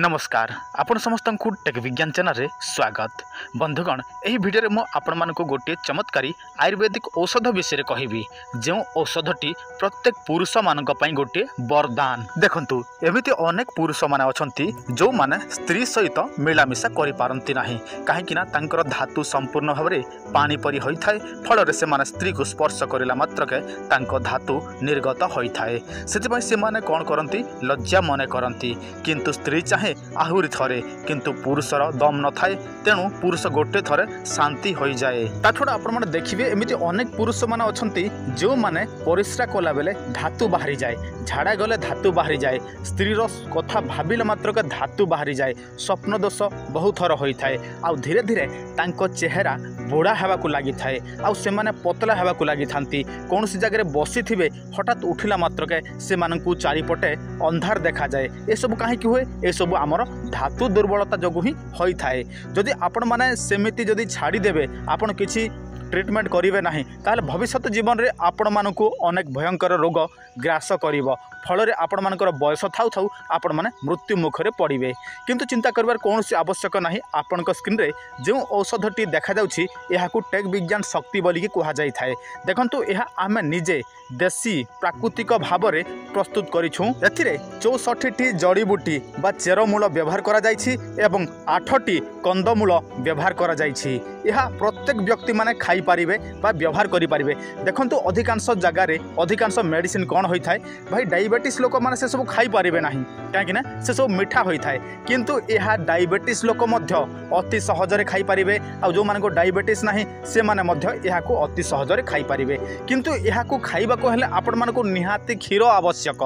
नमस्कार आपण समस्त टेक विज्ञान चैनल रे स्वागत। बंधुगण यही भिडियो मु आपण मानक गोटे चमत्कारी आयुर्वेदिक औषध विषय कहबी जो औषधटी प्रत्येक पुरुष मानक पई गोटे वरदान। देखंतु एमिति अनेक पुरुष माने अछंती जो माने स्त्री सहित मिलामिशा करि पारंती नाही काहेकि ना तांकर धातु संपूर्ण भाव में पानी परि होई थाए फल रे से माने स्त्री को स्पर्श करिला मात्रके तांको धातु निर्गत होई थाए। सेति पई से माने कोन करंती लज्जा मने करंती किंतु स्त्री चाहे आहुरी थरे किंतु पुरुषर दम न थाए तेणु पुरुष गोटे थरे शांति हो जाए। ता छड़ा आपण माने देखिबे एमिति अनेक पुरुष माने अछंती जो माने परिश्रा कला बेले धातु बाहरी जाए, झाड़ा गले धातु बाहरी जाए, स्त्री रो कथा भाबिले मात्र के धातु बाहरी जाए, स्वप्न दोष बहुत थर होई थाए आ धीरे धीरे तांको चेहरा बुढ़ा हेबाकू लागि थाए आ से माने पतला हेबाकू लागि थांती। कोनसी जगह बसी थिबे हठात उठिला मात्र के से मानकू चारिपटे अंधार देखा जाए। ए सब काहे कि हुए ए सब आमर धातु दुर्बलता जोगु ही होई थाए। जदि आपण माने सेमिति जदि छाड़ी देबे आपण किछि ट्रिटमेंट करेंगे ना ताहले भविष्य जीवन में आपण मानक अनेक भयंकर रोग ग्रास कर फल आपण मानकर बयस थाउ थाउ आपण माने मृत्यु मुखरे पड़े। किंतु चिंता करिवार कौन आवश्यक ना आपण स्क्रीन रे जो औषधटी देखा जाउछि एहाकू टेक विज्ञान शक्ति बोलिकी कहा जाई थाए। देखंतु एहा आमे निजे देशी प्राकृतिक भाव में प्रस्तुत करिछु। एथिरे 64टी जड़ीबूटी बा चेरमूल व्यवहार करा जाइछि एवं 8टी कंदमूल व्यवहार करा जाइछि। एहा प्रत्येक व्यक्ति माने खाई पारिबे बा व्यवहार करि पारिबे। देखंतु अधिकांश जगह रे अधिकांश मेडिसिन कोन होई थाए भाई डायबिटीज लोक माने से सब खाई पारिबे नाही काहेकि ना से सब मीठा होई थाए किंतु एहा डायबिटीज लोक मध्य अति सहज रे खाई पारिबे आ जो मानको डायबिटीज नाही से माने मध्य एहाकू अति सहज रे खाई पारिबे। किंतु एहाकू खाइबा को हेले आपण मानको निहाती क्षीर आवश्यक।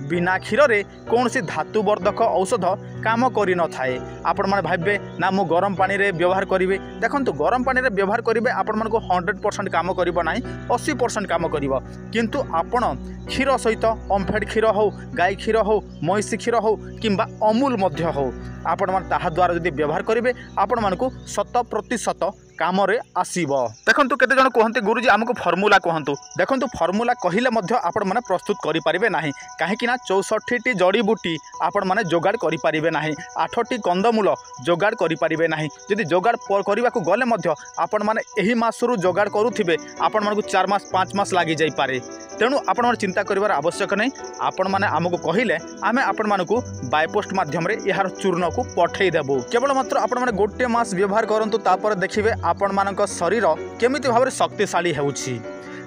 बिना क्षीर रे कोनसी धातुवर्धक औषध काम करि न थाए। आपण माने भाबे ना मु गरम पानी रे व्यवहार करिवे। देखंतु गरम पानी रे व्यवहार करिवे आपण मानको 100% काम करिवो नाही 80% काम करिवो। किंतु आपण क्षीर सहित ओमफेड क्षीर हो गाय क्षीर हो महिषी क्षीर हो किंबा अमूल मध्य हो आपण मान ताहा द्वारा जदि व्यवहार करिवे आपण मानको 100% काम रे आसीबो। देखंतु केते जण कहंती गुरुजी हमको फार्मूला कहंतु। देखंतु फार्मूला कहिले मध्य आपण माने प्रस्तुत करि पारिबे नाही काहेकि ना 64टी जड़ीबूटी आपण माने जोगाड़ करि पारिबे नाही 8टी कंदमूल जोगाड़ करि पारिबे नाही। जदि जोगाड़ करिबा को गले मध्य आपण माने एही मासरु जोगाड़ करूथिबे आपण मानको 4 मास 5 मास लागि जाई पारे। तेणु आपण माने चिंता करिवार आवश्यक नहीं। आपण माने हमको कहिले आमे आपण मानकू बायपोस्ट माध्यम रे यार चूर्ण को पठेई देबो। केवल मात्र आपण माने गोटे मास व्यवहार करंतु तापर देखिबे आपण मानक शरीर केमिति भाबरे शक्तिशाली हेउछि।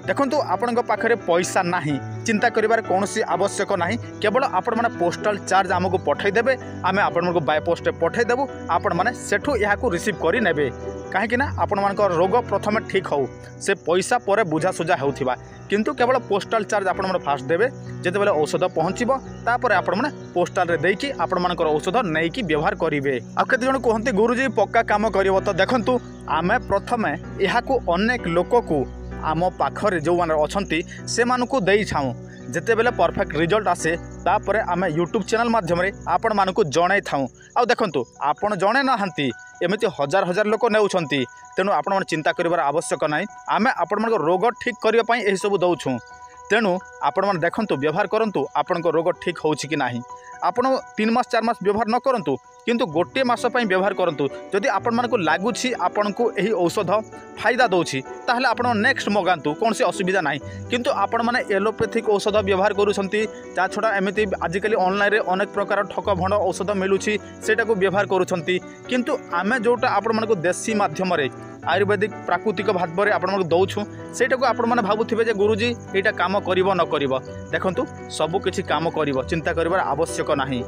देखंतु आपणक पाखरे पैसा नाही चिंता करिवार कोनोसी आवश्यक नाही। केवल आपण माने पोस्टल चार्ज हमको पठेई देबे आमे आपण को बाय पोस्ट पठेई देबु आपण माने सेठु याकू रिसीव करि नेबे काहेकि ना आपण मानक रोग प्रथमे ठीक हो से पैसा परे बुझा सुझा हेउथिबा किंतु केवल पोस्टल चार्ज आपण माने फास्ट देबे जेते बेले औषध पहुँचबो तापर आपण माने पोस्टल रे देकी आपण मानकर औषध नेकी व्यवहार करिवे। आ केते जण कहंती गुरुजी पक्का काम करिवो तो देखंतु आमे प्रथमे याकू अनेक लोककू आम पाखरे जो माने अछंती से मानकू देई छाऊ जेते बेले परफेक्ट रिजल्ट आसे तापरे आमे यूट्यूब चैनल माध्यम रे आपण मानकू जणाई थाऊ। आ देखंतु आपण जणे नाहंती एमिति हजार हजार लोक नेउछंती तेणु आपण माने चिंता करिवार आवश्यक नाही। आमे आपण मानक रोग ठीक करिया पई एही सब दउछु तेणु आपण माने देखंतु व्यवहार करंतु आपण को रोग ठीक होउछि कि नाही। आपण 3 मास 4 मास व्यवहार न करंतु किंतु गोटे मास पई व्यवहार करंतु जदि आपण मानकू लागुछि आपण को एही औषध फायदा दउछि ताहले आपण नेक्स्ट मगांतु कोनसी असुविधा नाही। किंतु आपण माने एलोपैथिक औषध व्यवहार करूछंती ता छडा एमिति आजिकली ऑनलाइन रे अनेक प्रकार ठक भंड औषध मिलुछि सेटा को व्यवहार करूछंती किंतु आमे जोटा आपण मानकू देशी माध्यम रे आयुर्वेदिक प्राकृतिक भाव में आपण दौछु सेटा को आपण माने भाबुथिबे जे गुरुजी एटा काम करिवो न करिवो। देखंतु सब किछि काम करिवो चिंता करिवार आवश्यक नाही।